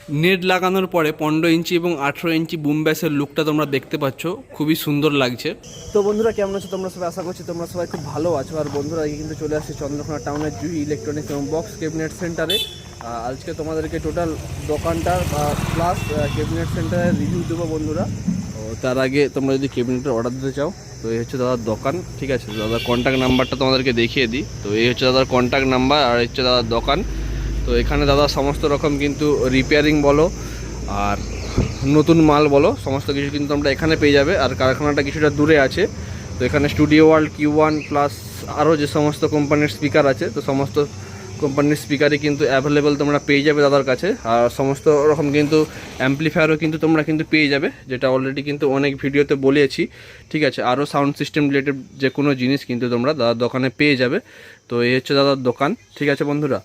Net লাগানোর পরে 15 ইঞ্চি এবং 18 ইঞ্চি বুম ব্যাসের লুকটা তোমরা দেখতে পাচ্ছ, খুবই সুন্দর লাগছে। তো বন্ধুরা কেমন আছো তোমরা সবাই? আশা করছি তোমরা সবাই খুব ভালো আছো। আর বন্ধুরা আজকে কিন্তু চলে আসছে চন্দ্রকোনা টাউনের জুহি ইলেকট্রনিক্স এবং বক্স ক্যাবিনেট সেন্টারে। আজকে তোমাদেরকে টোটাল দোকানটার প্লাস ক্যাবিনেট সেন্টারের রিভিউ দেবো বন্ধুরা। তো তার আগে তোমরা যদি ক্যাবিনেটের অর্ডার দিতে চাও তো এই হচ্ছে দাদার দোকান, ঠিক আছে? দাদার কন্ট্যাক্ট নাম্বারটা তোমাদেরকে দেখিয়ে দিই। তো এই হচ্ছে দাদার কন্ট্যাক্ট নাম্বার আর হচ্ছে দাদার দোকান। তো এখানে দাদা সমস্ত রকম কিন্তু রিপেয়ারিং বলো আর নতুন মাল বলো সমস্ত কিছু কিন্তু তোমরা এখানে পেয়ে যাবে। আর কারখানাটা কিছুটা দূরে আছে। তো এখানে স্টুডিও ওয়ার্ল্ড Q1 প্লাস আরও যে সমস্ত কোম্পানির স্পিকার আছে, তো সমস্ত কোম্পানির স্পিকারই কিন্তু অ্যাভেলেবেল তোমরা পেয়ে যাবে দাদার কাছে। আর সমস্ত রকম কিন্তু অ্যাম্পলিফায়ারও কিন্তু তোমরা কিন্তু পেয়ে যাবে, যেটা অলরেডি কিন্তু অনেক ভিডিওতে বলেছি, ঠিক আছে? আরও সাউন্ড সিস্টেম রিলেটেড যে কোনো জিনিস কিন্তু তোমরা দাদার দোকানে পেয়ে যাবে। তো এই হচ্ছে দাদার দোকান, ঠিক আছে বন্ধুরা?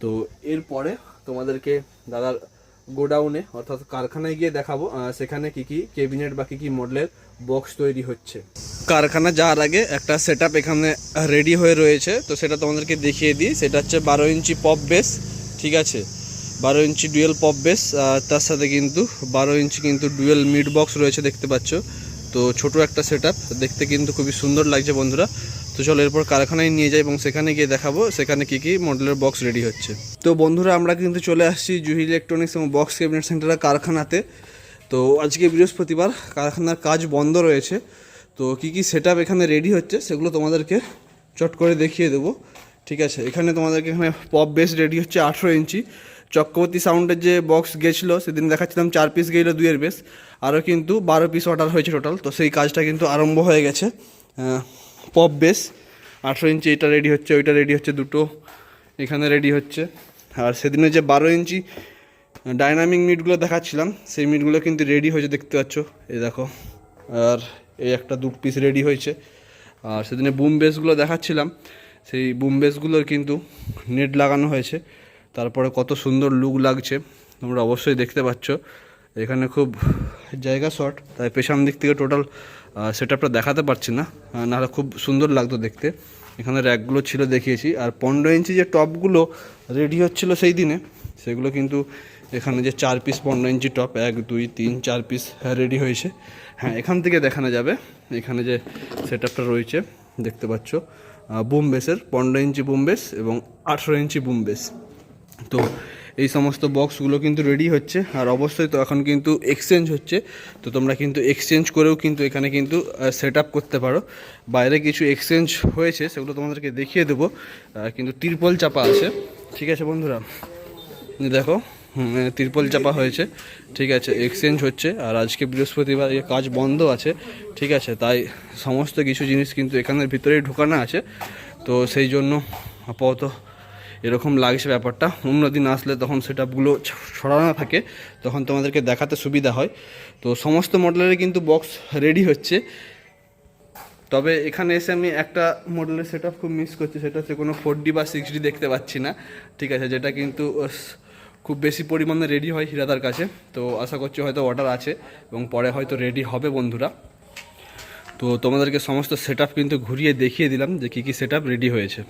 তো এরপরে তোমাদেরকে দাদার গোডাউনে অর্থাৎ কারখানায় গিয়ে দেখাবো সেখানে কি কি ক্যাবিনেট বা কি মডেলের বক্স তৈরি হচ্ছে। কারখানা যাওয়ার আগে একটা সেটআপ এখানে রেডি হয়ে রয়েছে, তো সেটা তোমাদেরকে দেখিয়ে দিই। সেটা হচ্ছে 12 ইঞ্চি পপ বেস, ঠিক আছে? 12 ইঞ্চি ডুয়েল পপ বেস, তার সাথে কিন্তু 12 ইঞ্চি কিন্তু ডুয়েল মিড বক্স রয়েছে, দেখতে পাচ্ছ। তো ছোট একটা সেটআপ, দেখতে কিন্তু খুবই সুন্দর লাগছে বন্ধুরা। তো চলো এরপর কারখানায় নিয়ে যাই এবং সেখানে গিয়ে দেখাবো সেখানে কি কি মডেলের বক্স রেডি হচ্ছে। তো বন্ধুরা আমরা কিন্তু চলে আসছি জুহি ইলেকট্রনিক্স এবং বক্স ক্যাবিনেট সেন্টারের কারখানাতে। তো আজকে বৃহস্পতিবার, কারখানার কাজ বন্ধ রয়েছে। তো কি কি সেটআপ এখানে রেডি হচ্ছে সেগুলো তোমাদেরকে চট করে দেখিয়ে দেবো, ঠিক আছে? এখানে তোমাদেরকে এখানে পপ বেস রেডি হচ্ছে 18 ইঞ্চি। চক্রবর্তী সাউন্ডের যে বক্স গেছিলো সেদিন দেখাচ্ছিলাম 4 পিস গেছিলো, 2-এর বেস। আরও কিন্তু 12 পিস অর্ডার হয়েছে টোটাল। তো সেই কাজটা কিন্তু আরম্ভ হয়ে গেছে। পপ বেস 18 ইঞ্চি এটা রেডি হচ্ছে, ওইটা রেডি হচ্ছে, দুটো এখানে রেডি হচ্ছে। আর সেদিনে যে 12 ইঞ্চি ডাইনামিক মিটগুলো দেখাচ্ছিলাম সেই মিটগুলো কিন্তু রেডি হয়েছে, দেখতে পাচ্ছ, এই দেখো। আর এই একটা 2 পিস রেডি হয়েছে। আর সেদিনে বুম বেসগুলো দেখাচ্ছিলাম, সেই বুম বেসগুলোর কিন্তু নেট লাগানো হয়েছে। তারপরে কত সুন্দর লুক লাগছে তোমরা অবশ্যই দেখতে পাচ্ছ। এখানে খুব জায়গা শর্ট, তাই পেছন দিক থেকে টোটাল সেটআপটা দেখাতে পারছি না, নাহলে খুব সুন্দর লাগতো দেখতে। এখানে র্যাকগুলো ছিল দেখিয়েছি। আর 15 ইঞ্চি যে টপগুলো রেডি হচ্ছিলো সেই দিনে, সেগুলো কিন্তু এখানে যে 4 পিস 15 ইঞ্চি টপ 1 2 3 4 পিস রেডি হয়েছে। হ্যাঁ, এখান থেকে দেখানো যাবে এখানে যে সেটআপটা রয়েছে, দেখতে পাচ্ছ। বুম বেসের 15 ইঞ্চি বুম বেস এবং 18 ইঞ্চি বুম বেস। তো এই সমস্ত বক্সগুলো কিন্তু রেডি হচ্ছে। আর অবশ্যই তো এখন কিন্তু এক্সচেঞ্জ হচ্ছে, তো তোমরা কিন্তু এক্সচেঞ্জ করেও কিন্তু এখানে কিন্তু সেটআপ করতে পারো। বাইরে কিছু এক্সচেঞ্জ হয়েছে সেগুলো তোমাদেরকে দেখিয়ে দেবো, কিন্তু তিরপল চাপা আছে, ঠিক আছে বন্ধুরা? দেখো, তিরপল চাপা হয়েছে, ঠিক আছে? এক্সচেঞ্জ হচ্ছে। আর আজকে বৃহস্পতিবার, কাজ বন্ধ আছে, ঠিক আছে? তাই সমস্ত কিছু জিনিস কিন্তু এখানের ভিতরেই ঢোকানো আছে। তো সেই জন্য আপাতত এরকম লাগছে ব্যাপারটা। অন্যদিন আসলে তখন সেটআপগুলো ছড়ানো থাকে, তখন তোমাদেরকে দেখাতে সুবিধা হয়। তো সমস্ত মডেলের কিন্তু বক্স রেডি হচ্ছে। তবে এখানে এসে আমি একটা মডেলের সেটআপ খুব মিস করছি, সেটা হচ্ছে কোনো 4D বা 6D দেখতে পাচ্ছি না, ঠিক আছে? যেটা কিন্তু খুব বেশি পরিমাণে রেডি হয় হিরাদার কাছে। তো আশা করছি হয়তো অর্ডার আছে এবং পরে হয়তো রেডি হবে বন্ধুরা। তো তোমাদেরকে সমস্ত সেটআপ কিন্তু ঘুরিয়ে দেখিয়ে দিলাম যে কী কী সেটআপ রেডি হয়েছে।